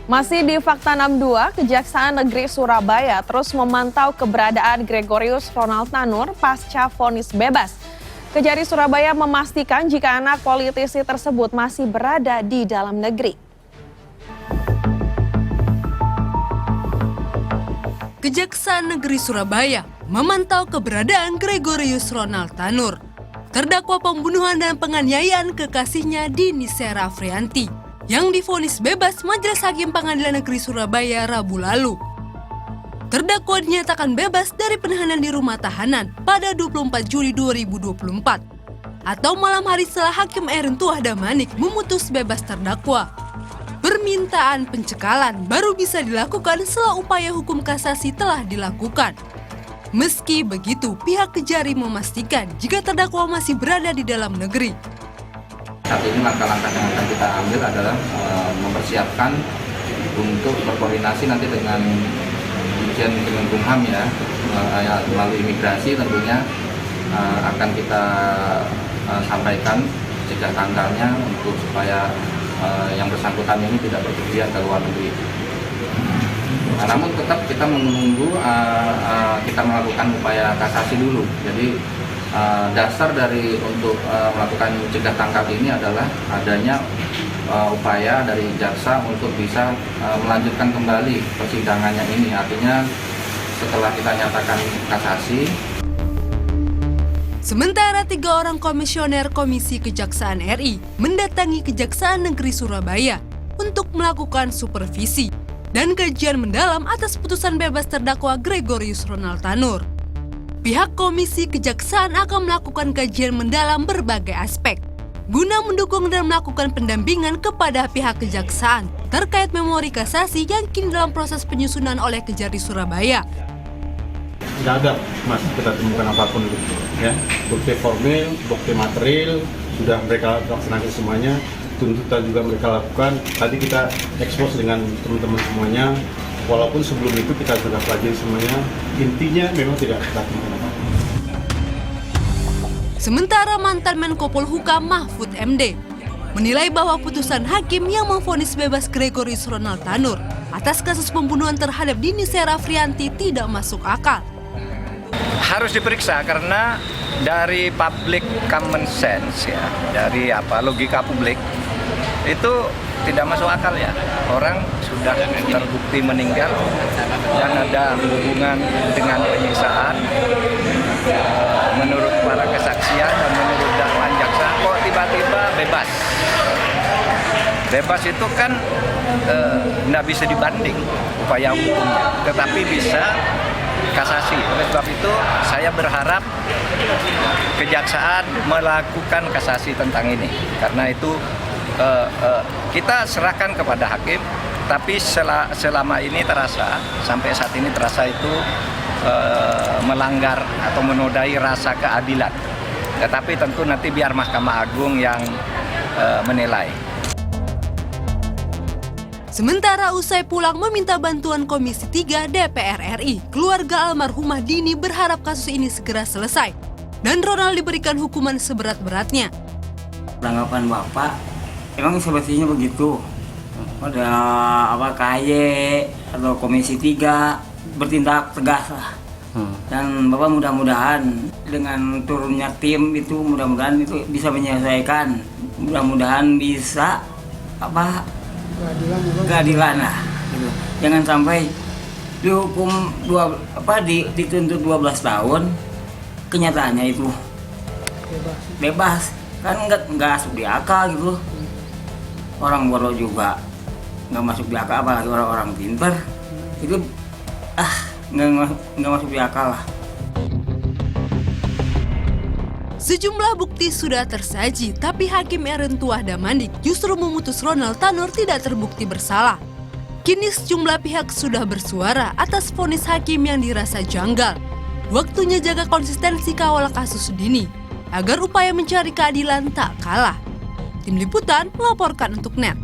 Masih di Fakta 62, Kejaksaan Negeri Surabaya terus memantau keberadaan Gregorius Ronald Tanur pasca vonis bebas. Kejari Surabaya memastikan jika anak politisi tersebut masih berada di dalam negeri. Kejaksaan Negeri Surabaya memantau keberadaan Gregorius Ronald Tanur, terdakwa pembunuhan dan penganiayaan kekasihnya Dini Sera Afrianti, yang divonis bebas Majelis Hakim Pengadilan Negeri Surabaya Rabu lalu. Terdakwa dinyatakan bebas dari penahanan di rumah tahanan pada 24 Juli 2024 atau malam hari setelah Hakim Erin Tuah Damanik memutus bebas terdakwa. Permintaan pencekalan baru bisa dilakukan setelah upaya hukum kasasi telah dilakukan. Meski begitu, pihak Kejari memastikan jika terdakwa masih berada di dalam negeri. Saat ini langkah-langkah yang akan kita ambil adalah mempersiapkan untuk berkoordinasi nanti dengan Dirjen Kemenkumham ya, melalui imigrasi tentunya akan kita sampaikan cegah tanggalnya untuk supaya yang bersangkutan ini tidak berpergian ke luar negeri. Namun tetap kita menunggu kita melakukan upaya kasasi dulu. Jadi dasar dari untuk melakukan cegah tangkap ini adalah adanya upaya dari jaksa untuk bisa melanjutkan kembali persidangannya ini. Artinya setelah kita nyatakan kasasi. Sementara 3 orang komisioner Komisi Kejaksaan RI mendatangi Kejaksaan Negeri Surabaya untuk melakukan supervisi dan kajian mendalam atas putusan bebas terdakwa Gregorius Ronald Tanur. Pihak Komisi Kejaksaan akan melakukan kajian mendalam berbagai aspek guna mendukung dan melakukan pendampingan kepada pihak kejaksaan terkait memori kasasi yang kini dalam proses penyusunan oleh Kejari Surabaya. Tidak ada, Mas, kita temukan apapun itu, ya. Bukti formil, bukti material sudah mereka laksanakan semuanya. Tuntutan juga mereka lakukan. Tadi kita ekspos dengan teman-teman semuanya. Walaupun sebelum itu kita sudah pelajari semuanya. Intinya memang tidak kita temukan apapun. Sementara mantan Menko Polhukam Mahfud MD menilai bahwa putusan hakim yang memvonis bebas Gregorius Ronald Tanur atas kasus pembunuhan terhadap Dini Sera Afrianti tidak masuk akal. Harus diperiksa karena dari public common sense ya, dari logika publik itu tidak masuk akal ya. Orang sudah terbukti meninggal dan ada hubungan dengan penyiksaan menurut para kesaksian dan menurut dakwaan jaksa, kok tiba-tiba bebas. Bebas itu kan tidak bisa dibanding upaya hukumnya, tetapi bisa kasasi. Oleh sebab itu saya berharap kejaksaan melakukan kasasi tentang ini, karena itu kita serahkan kepada hakim, tapi selama ini terasa, sampai saat ini terasa itu melanggar atau menodai rasa keadilan. Tetapi tentu nanti biar Mahkamah Agung yang menilai. Sementara usai pulang meminta bantuan Komisi 3 DPR RI, keluarga almarhumah Dini berharap kasus ini segera selesai dan Ronald diberikan hukuman seberat-beratnya. Tanggapan Bapak, emang sepertinya begitu? Ada KY atau Komisi 3 bertindak tegas lah. Dan Bapak mudah-mudahan dengan turunnya tim itu mudah-mudahan itu bisa menyelesaikan. Mudah-mudahan bisa keadilan lah gitu. Jangan sampai dihukum dituntut 12 tahun, kenyataannya itu bebas kan nggak masuk di akal gitu. Orang bodoh juga nggak masuk di akal, apalagi orang-orang pintar itu nggak masuk di akal lah. Sejumlah bukti sudah tersaji, tapi Hakim Erin Tuah Damanik justru memutus Ronald Tanur tidak terbukti bersalah. Kini sejumlah pihak sudah bersuara atas vonis hakim yang dirasa janggal. Waktunya jaga konsistensi kawal kasus Dini, agar upaya mencari keadilan tak kalah. Tim Liputan melaporkan untuk NET.